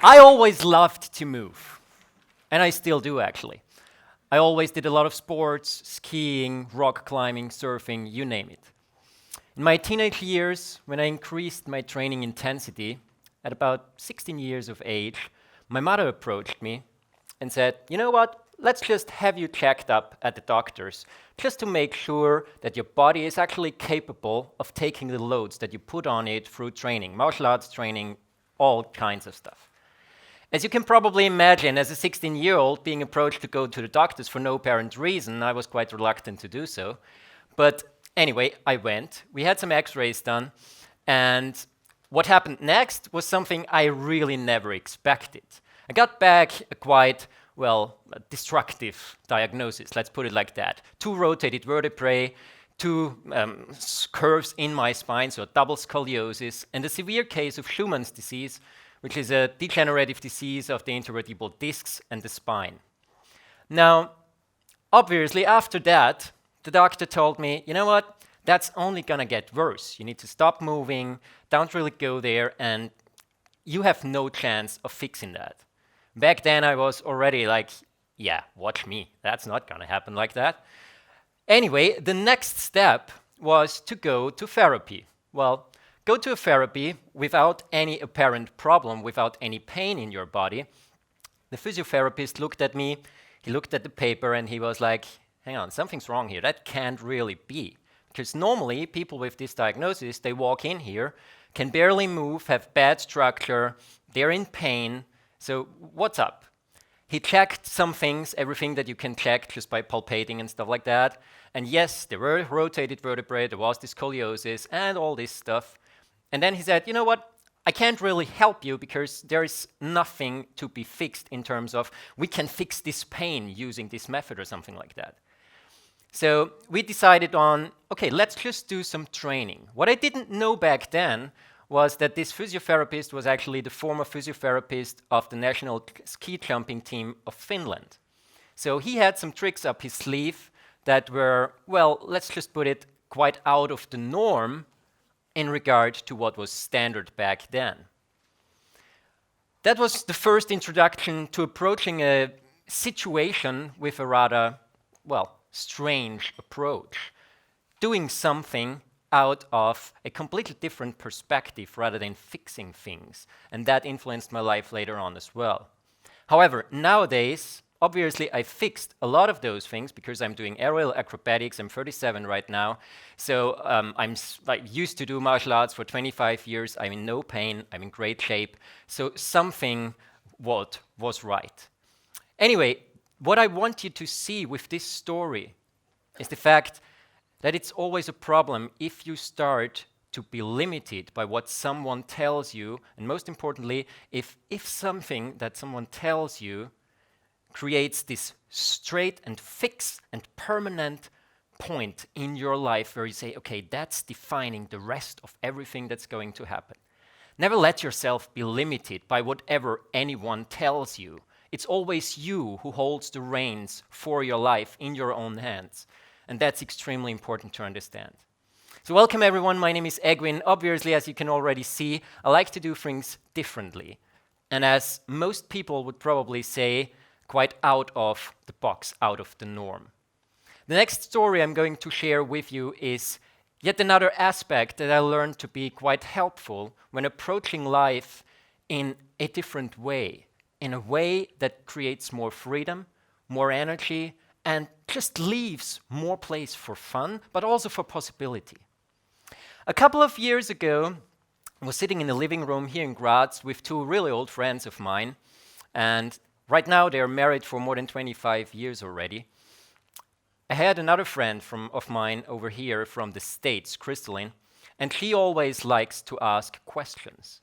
I always loved to move, and I still do actually. I always did a lot of sports, skiing, rock climbing, surfing, you name it. In my teenage years, when I increased my training intensity, at about 16 years of age, my mother approached me and said, you know what, let's just have you checked up at the doctors, just to make sure that your body is actually capable of taking the loads that you put on it through training, martial arts training, all kinds of stuff. As you can probably imagine, as a 16-year-old being approached to go to the doctors for no apparent reason, I was quite reluctant to do so. But anyway, I went. We had some x-rays done, and what happened next was something I really never expected. I got back a quite, destructive diagnosis, let's put it like that. 2 rotated vertebrae, 2 curves in my spine, so double scoliosis, and a severe case of Schumann's disease, which is a degenerative disease of the intervertebral discs and the spine. Now, obviously, after that, the doctor told me, you know what, that's only gonna get worse. You need to stop moving, don't really go there, and you have no chance of fixing that. Back then, I was already like, yeah, watch me, that's not gonna happen like that. Anyway, the next step was to go to therapy. Well, go to a therapy without any apparent problem, without any pain in your body. The physiotherapist looked at me, he looked at the paper, and he was like, hang on, something's wrong here. That can't really be. Because normally, people with this diagnosis, they walk in here, can barely move, have bad structure, they're in pain. So what's up? He checked some things, everything that you can check just by palpating and stuff like that. And yes, there were rotated vertebrae, there was this scoliosis, and all this stuff. And then he said, you know what, I can't really help you because there is nothing to be fixed in terms of we can fix this pain using this method or something like that. So we decided on, okay, let's just do some training. What I didn't know back then was that this physiotherapist was actually the former physiotherapist of the national ski jumping team of Finland. So he had some tricks up his sleeve that were, let's just put it, quite out of the norm in regard to what was standard back then. That was the first introduction to approaching a situation with a rather, strange approach. Doing something out of a completely different perspective rather than fixing things. And that influenced my life later on as well. However, nowadays, obviously, I fixed a lot of those things because I'm doing aerial acrobatics. I'm 37 right now. So I'm used to do martial arts for 25 years. I'm in no pain. I'm in great shape. So something was right. Anyway, what I want you to see with this story is the fact that it's always a problem if you start to be limited by what someone tells you, and most importantly, if something that someone tells you creates this straight and fixed and permanent point in your life where you say, okay, that's defining the rest of everything that's going to happen. Never let yourself be limited by whatever anyone tells you. It's always you who holds the reins for your life in your own hands. And that's extremely important to understand. So welcome everyone, my name is Egwin. Obviously, as you can already see, I like to do things differently. And as most people would probably say, quite out of the box, out of the norm. The next story I'm going to share with you is yet another aspect that I learned to be quite helpful when approaching life in a different way, in a way that creates more freedom, more energy, and just leaves more place for fun, but also for possibility. A couple of years ago, I was sitting in the living room here in Graz with 2 really old friends of mine, and right now they're married for more than 25 years already. I had another friend of mine over here from the States, Crystalline, and she always likes to ask questions.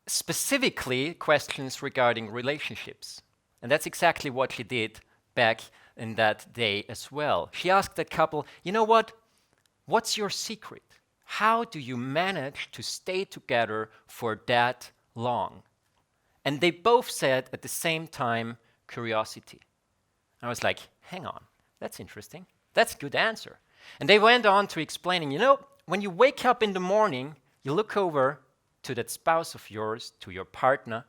Specifically, questions regarding relationships. And that's exactly what she did back in that day as well. She asked that couple, you know what? What's your secret? How do you manage to stay together for that long? And they both said at the same time, curiosity. I was like, hang on, that's interesting. That's a good answer. And they went on to explaining, you know, when you wake up in the morning, you look over to that spouse of yours, to your partner,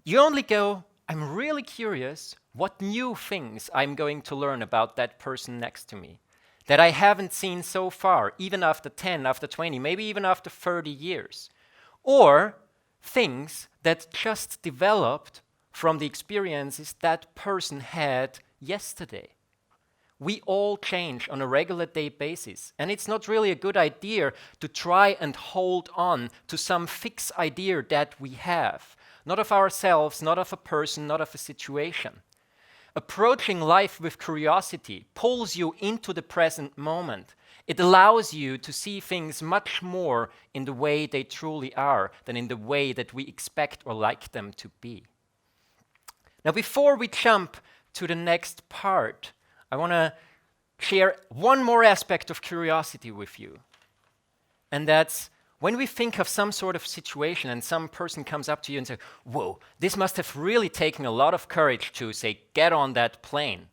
You only go, I'm really curious what new things I'm going to learn about that person next to me that I haven't seen so far, even after 10, after 20, maybe even after 30 years. Or things that just developed from the experiences that person had yesterday. We all change on a regular day basis, and it's not really a good idea to try and hold on to some fixed idea that we have, not of ourselves, not of a person, not of a situation. Approaching life with curiosity pulls you into the present moment. It allows you to see things much more in the way they truly are than in the way that we expect or like them to be. Now, before we jump to the next part, I want to share one more aspect of curiosity with you. And that's when we think of some sort of situation and some person comes up to you and says, whoa, this must have really taken a lot of courage to, say, get on that plane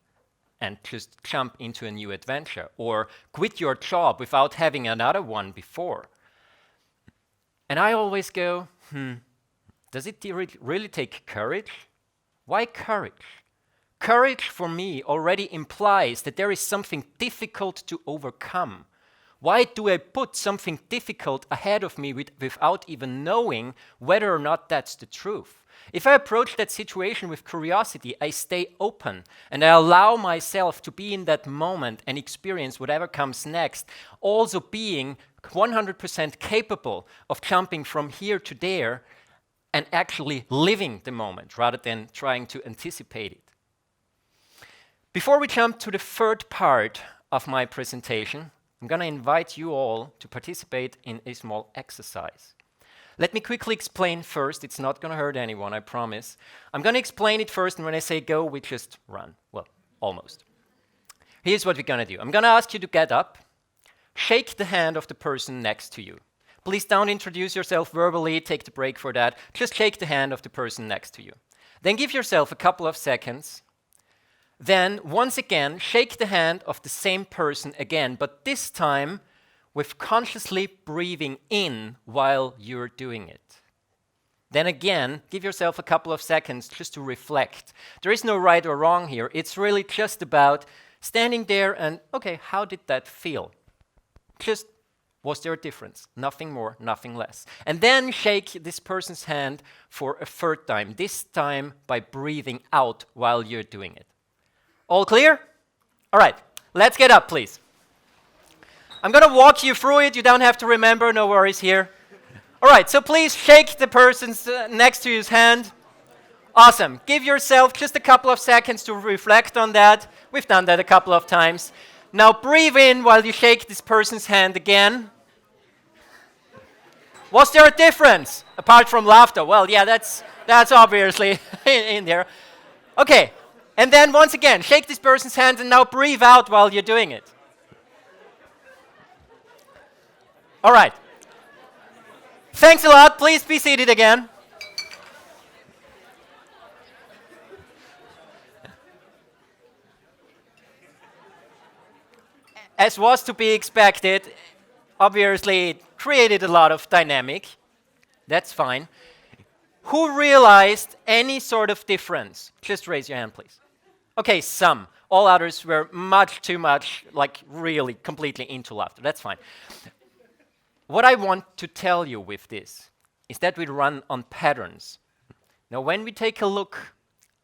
and just jump into a new adventure, or quit your job without having another one before. And I always go, does it really take courage? Why courage? Courage for me already implies that there is something difficult to overcome. Why do I put something difficult ahead of me without even knowing whether or not that's the truth? If I approach that situation with curiosity, I stay open and I allow myself to be in that moment and experience whatever comes next, also being 100% capable of jumping from here to there and actually living the moment rather than trying to anticipate it. Before we jump to the third part of my presentation, I'm going to invite you all to participate in a small exercise. Let me quickly explain first. It's not going to hurt anyone, I promise. I'm going to explain it first, and when I say go, we just run. Well, almost. Here's what we're going to do. I'm going to ask you to get up, shake the hand of the person next to you. Please don't introduce yourself verbally, take the break for that. Just shake the hand of the person next to you. Then give yourself a couple of seconds. Then, once again, shake the hand of the same person again, but this time with consciously breathing in while you're doing it. Then again, give yourself a couple of seconds just to reflect. There is no right or wrong here. It's really just about standing there and, okay, how did that feel? Just, was there a difference? Nothing more, nothing less. And then shake this person's hand for a third time, this time by breathing out while you're doing it. All clear? All right, let's get up, please. I'm going to walk you through it. You don't have to remember, no worries here. All right, so please shake the person's next to you's hand. Awesome. Give yourself just a couple of seconds to reflect on that. We've done that a couple of times. Now breathe in while you shake this person's hand again. Was there a difference apart from laughter? Well, yeah, that's obviously in there. Okay, and then once again, shake this person's hand and now breathe out while you're doing it. All right. Thanks a lot. Please be seated again. As was to be expected, obviously it created a lot of dynamic. That's fine. Who realized any sort of difference? Just raise your hand, please. Okay, some. All others were much too much, like really completely into laughter. That's fine. What I want to tell you with this is that we run on patterns. Now, when we take a look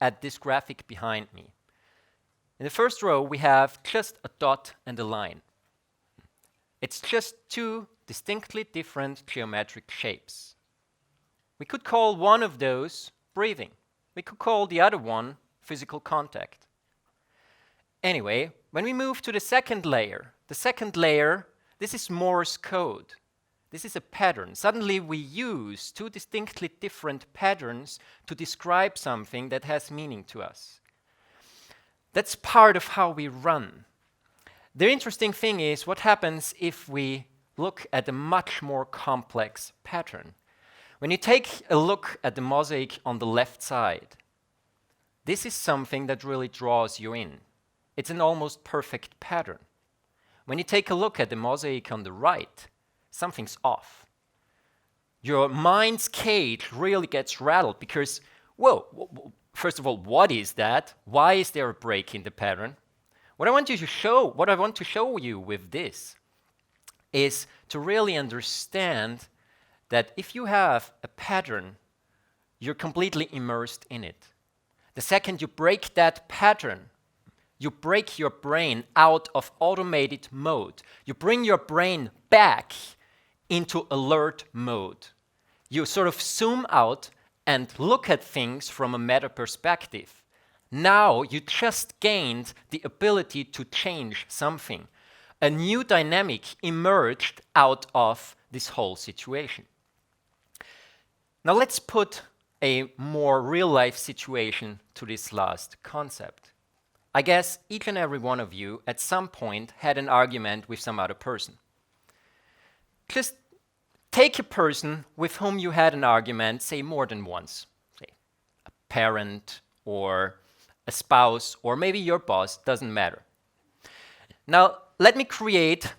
at this graphic behind me, in the first row, we have just a dot and a line. It's just two distinctly different geometric shapes. We could call one of those breathing. We could call the other one physical contact. Anyway, when we move to the second layer, this is Morse code. This is a pattern. Suddenly we use two distinctly different patterns to describe something that has meaning to us. That's part of how we run. The interesting thing is what happens if we look at a much more complex pattern. When you take a look at the mosaic on the left side, this is something that really draws you in. It's an almost perfect pattern. When you take a look at the mosaic on the right, something's off. Your mind's cage really gets rattled because Whoa, first of all, what is that? Why is there a break in the pattern? What I want to show you with this is to really understand that if you have a pattern, you're completely immersed in it. The second you break that pattern, you break your brain out of automated mode. You bring your brain back into alert mode. You sort of zoom out and look at things from a meta perspective. Now you just gained the ability to change something. A new dynamic emerged out of this whole situation. Now let's put a more real-life situation to this last concept. I guess each and every one of you at some point had an argument with some other person. Just take a person with whom you had an argument, say more than once, say a parent or a spouse or maybe your boss, doesn't matter. Now let me create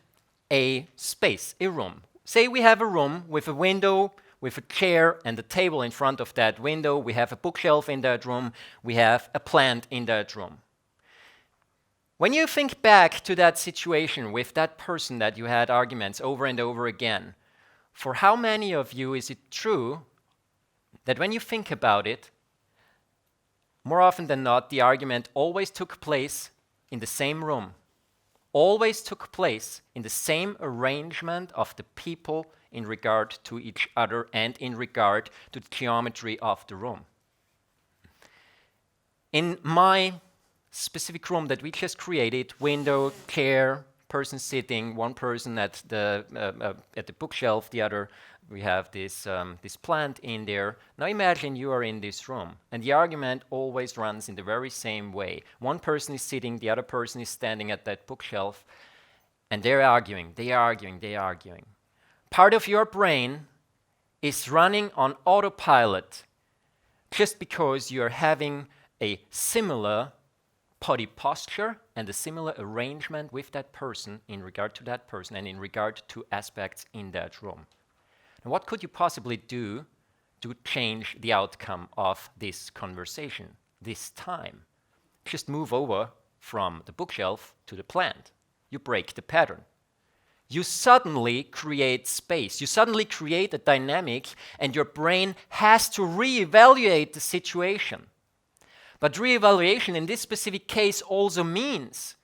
a space, a room. Say we have a room with a window, with a chair and a table in front of that window. We have a bookshelf in that room. We have a plant in that room. When you think back to that situation with that person that you had arguments over and over again, for how many of you is it true that when you think about it, more often than not, the argument always took place in the same room, always took place in the same arrangement of the people in regard to each other and in regard to the geometry of the room? In my specific room that we just created, window, chair, person sitting, one person at the bookshelf, the other, we have this plant in there. Now imagine you are in this room, and the argument always runs in the very same way. One person is sitting, the other person is standing at that bookshelf, and they're arguing. Part of your brain is running on autopilot just because you're having a similar body posture and a similar arrangement with that person in regard to that person and in regard to aspects in that room. And what could you possibly do to change the outcome of this conversation, this time? Just move over from the bookshelf to the plant. You break the pattern. You suddenly create space. You suddenly create a dynamic, and your brain has to reevaluate the situation. But reevaluation in this specific case also means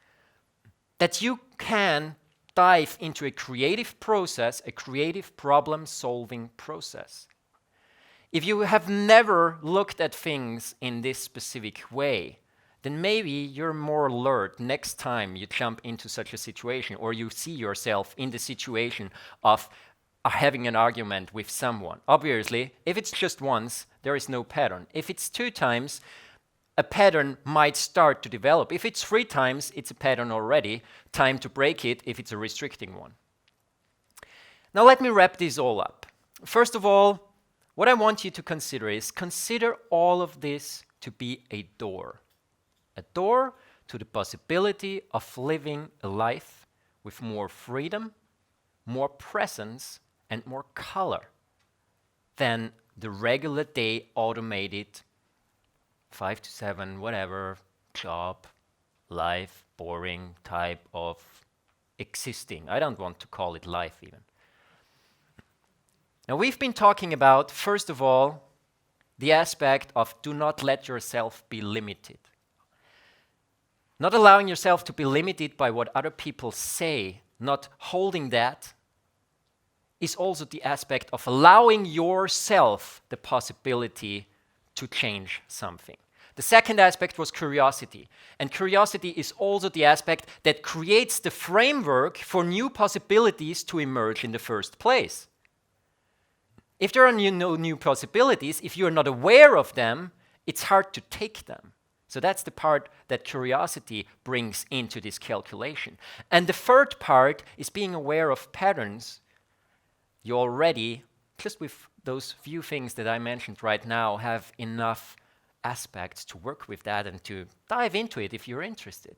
that you can dive into a creative process, a creative problem-solving process. If you have never looked at things in this specific way, then maybe you're more alert next time you jump into such a situation or you see yourself in the situation of having an argument with someone. Obviously, if it's just once, there is no pattern. If it's 2 times, a pattern might start to develop. If it's 3 times, it's a pattern already. Time to break it if it's a restricting one. Now let me wrap this all up. First of all, what I want you to consider all of this to be a door. A door to the possibility of living a life with more freedom, more presence, and more color than the regular day automated 5 to 7, whatever, job, life, boring type of existing. I don't want to call it life even. Now we've been talking about, first of all, the aspect of do not let yourself be limited. Not allowing yourself to be limited by what other people say, not holding that, is also the aspect of allowing yourself the possibility to change something. The second aspect was curiosity. And curiosity is also the aspect that creates the framework for new possibilities to emerge in the first place. If there are no new possibilities, if you are not aware of them, it's hard to take them. So that's the part that curiosity brings into this calculation. And the third part is being aware of patterns. You already, just with those few things that I mentioned right now, have enough aspects to work with that and to dive into it if you're interested.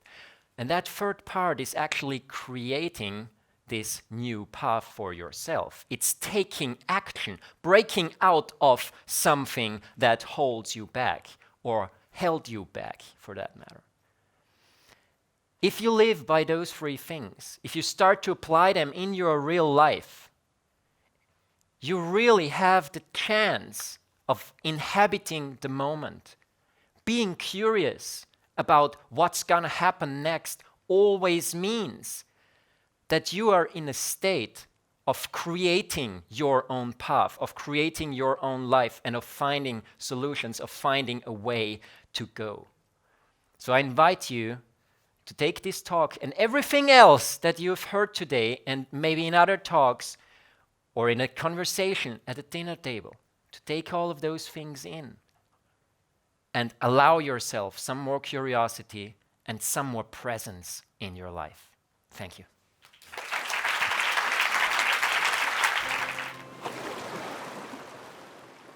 And that third part is actually creating this new path for yourself. It's taking action, breaking out of something that holds you back or held you back, for that matter. If you live by those three things, if you start to apply them in your real life, you really have the chance of inhabiting the moment. Being curious about what's gonna happen next always means that you are in a state of creating your own path, of creating your own life, and of finding solutions, of finding a way to go. So I invite you to take this talk and everything else that you've heard today, and maybe in other talks or in a conversation at a dinner table, to take all of those things in and allow yourself some more curiosity and some more presence in your life. Thank you.